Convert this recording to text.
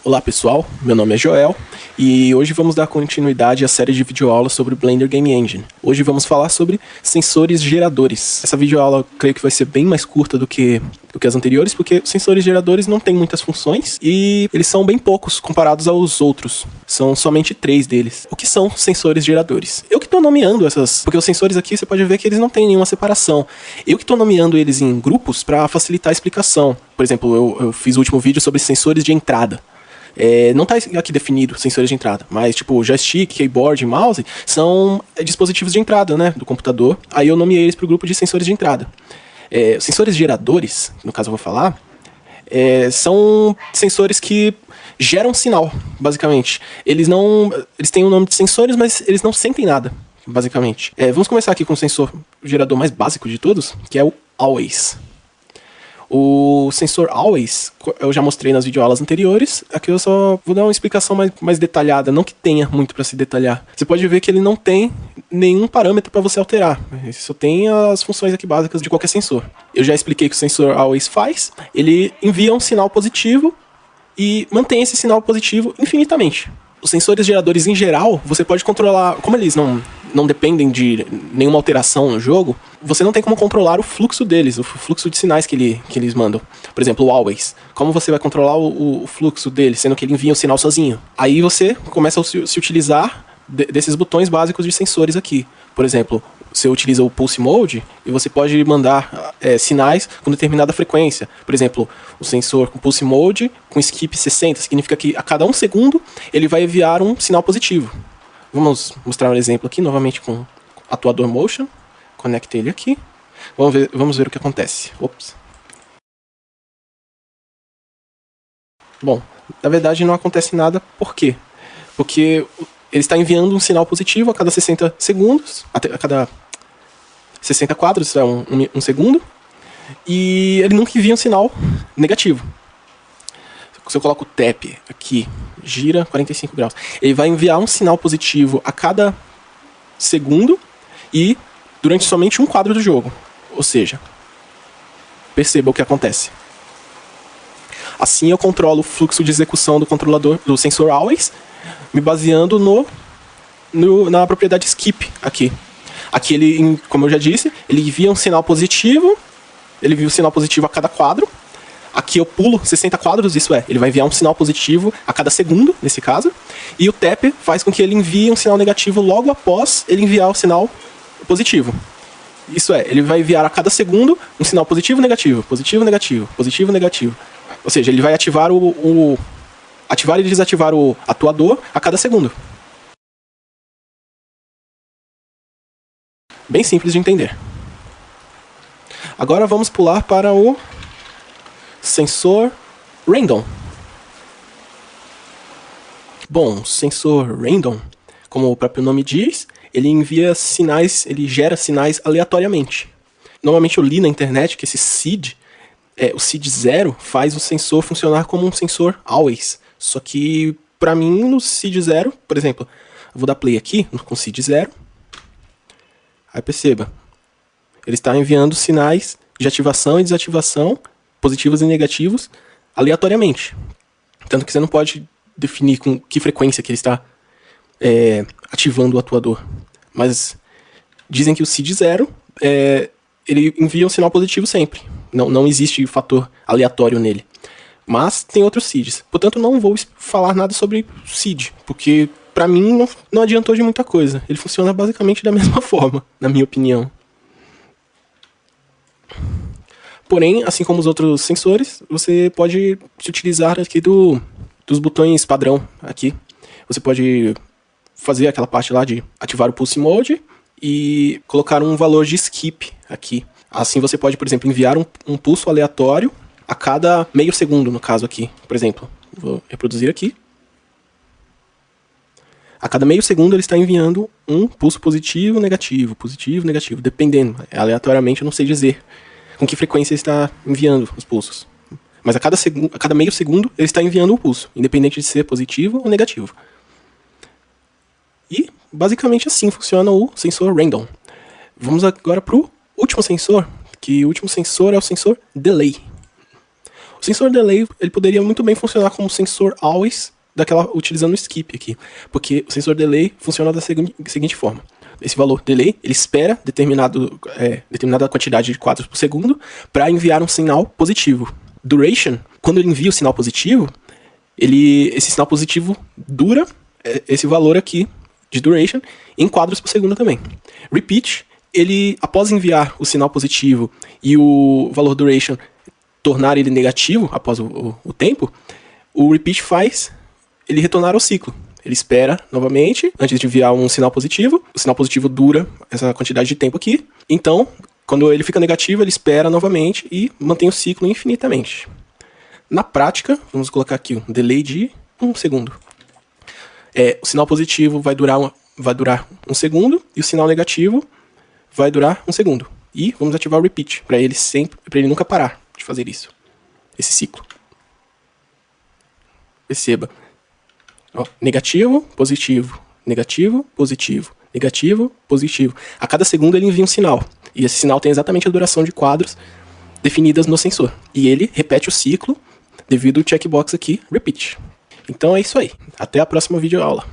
Olá pessoal, meu nome é Joel e hoje vamos dar continuidade à série de videoaulas sobre Blender Game Engine. Hoje vamos falar sobre sensores geradores. Essa videoaula eu creio que vai ser bem mais curta do que as anteriores, porque os sensores geradores não têm muitas funções e eles são bem poucos comparados aos outros. São somente 3 deles. O que são sensores geradores? Eu que estou nomeando essas, porque os sensores aqui você pode ver que eles não têm nenhuma separação. Eu que estou nomeando eles em grupos para facilitar a explicação. Por exemplo, eu fiz o último vídeo sobre sensores de entrada. Não está aqui definido sensores de entrada, mas tipo joystick, keyboard e mouse são dispositivos de entrada, né, do computador. Aí eu nomeei eles para o grupo de sensores de entrada. Sensores geradores, no caso eu vou falar, são sensores que geram sinal, basicamente. Eles têm o nome de sensores, mas eles não sentem nada, basicamente. Vamos começar aqui com o sensor gerador mais básico de todos, que é o Always. O sensor Always, eu já mostrei nas videoaulas anteriores, aqui eu só vou dar uma explicação mais detalhada, não que tenha muito para se detalhar. Você pode ver que ele não tem nenhum parâmetro para você alterar, ele só tem as funções aqui básicas de qualquer sensor. Eu já expliquei o que o sensor Always faz, ele envia um sinal positivo e mantém esse sinal positivo infinitamente. Os sensores geradores em geral, você pode controlar, como eles não dependem de nenhuma alteração no jogo, você não tem como controlar o fluxo deles, o fluxo de sinais que eles mandam. Por exemplo, o Always. Como você vai controlar o fluxo dele, sendo que ele envia o sinal sozinho? Aí você começa a se utilizar desses botões básicos de sensores aqui. Por exemplo, você utiliza o Pulse Mode e você pode mandar sinais com determinada frequência. Por exemplo, o sensor com Pulse Mode com Skip 60 significa que a cada 1 segundo ele vai enviar um sinal positivo. Vamos mostrar um exemplo aqui, novamente com Atuador Motion. Conectei ele aqui. Vamos ver o que acontece. Ops. Bom, na verdade não acontece nada. Por quê? Porque ele está enviando um sinal positivo a cada 60 segundos, a cada 60 quadros, isso é um segundo, e ele nunca envia um sinal negativo. Se eu coloco o Tap aqui, gira 45 graus, ele vai enviar um sinal positivo a cada segundo e durante somente um quadro do jogo. Ou seja, perceba o que acontece. Assim eu controlo o fluxo de execução do controlador do sensor Always, me baseando na propriedade Skip aqui. Aqui ele, como eu já disse, ele envia um sinal positivo, ele envia um sinal positivo a cada quadro. Aqui eu pulo 60 quadros, isso é, ele vai enviar um sinal positivo a cada segundo, nesse caso. E o Tap faz com que ele envie um sinal negativo logo após ele enviar o sinal positivo. Isso é, ele vai enviar a cada segundo um sinal positivo, negativo, positivo, negativo, positivo, negativo. Ou seja, ele vai ativar ativar e desativar o atuador a cada segundo. Bem simples de entender. Agora vamos pular para o sensor Random. Bom, o sensor Random, como o próprio nome diz, ele envia sinais, ele gera sinais aleatoriamente. Normalmente eu li na internet que esse SID, o SID 0, faz o sensor funcionar como um sensor Always. Só que, para mim, no SID 0, por exemplo, eu vou dar play aqui com SID 0. Aí perceba, ele está enviando sinais de ativação e desativação, positivos e negativos, aleatoriamente. Tanto que você não pode definir com que frequência que ele está ativando o atuador. Mas dizem que o SID 0, ele envia um sinal positivo sempre. Não existe fator aleatório nele. Mas tem outros SIDs. Portanto, não vou falar nada sobre SID, porque pra mim não adiantou de muita coisa. Ele funciona basicamente da mesma forma, na minha opinião. Porém, assim como os outros sensores, você pode se utilizar aqui dos botões padrão aqui. Você pode fazer aquela parte lá de ativar o Pulse Mode e colocar um valor de Skip aqui. Assim você pode, por exemplo, enviar um pulso aleatório a cada meio segundo, no caso aqui. Por exemplo, vou reproduzir aqui. A cada meio segundo ele está enviando um pulso positivo, negativo, dependendo. Aleatoriamente eu não sei dizer com que frequência ele está enviando os pulsos. Mas a cada meio segundo ele está enviando um pulso, independente de ser positivo ou negativo. E basicamente assim funciona o sensor Random. Vamos agora para o último sensor, que o último sensor é o sensor Delay. O sensor delay, ele poderia muito bem funcionar como sensor always, utilizando o skip aqui, porque o sensor delay funciona da seguinte forma. Esse valor delay, ele espera determinada quantidade de quadros por segundo para enviar um sinal positivo. Duration, quando ele envia o sinal positivo, esse sinal positivo dura esse valor aqui de duration em quadros por segundo também. Repeat, ele, após enviar o sinal positivo e o valor duration tornar ele negativo após o tempo, o repeat faz ele retornar ao ciclo. Ele espera novamente, antes de enviar um sinal positivo. O sinal positivo dura essa quantidade de tempo aqui. Então, quando ele fica negativo, ele espera novamente e mantém o ciclo infinitamente. Na prática, vamos colocar aqui um delay de 1 segundo. O sinal positivo vai durar 1 segundo e o sinal negativo vai durar 1 segundo. E vamos ativar o repeat, para ele nunca parar de fazer isso. Esse ciclo. Perceba. Ó, negativo, positivo, negativo, positivo, negativo, positivo. A cada segundo ele envia um sinal. E esse sinal tem exatamente a duração de quadros definidas no sensor. E ele repete o ciclo devido ao checkbox aqui, repeat. Então é isso aí. Até a próxima videoaula.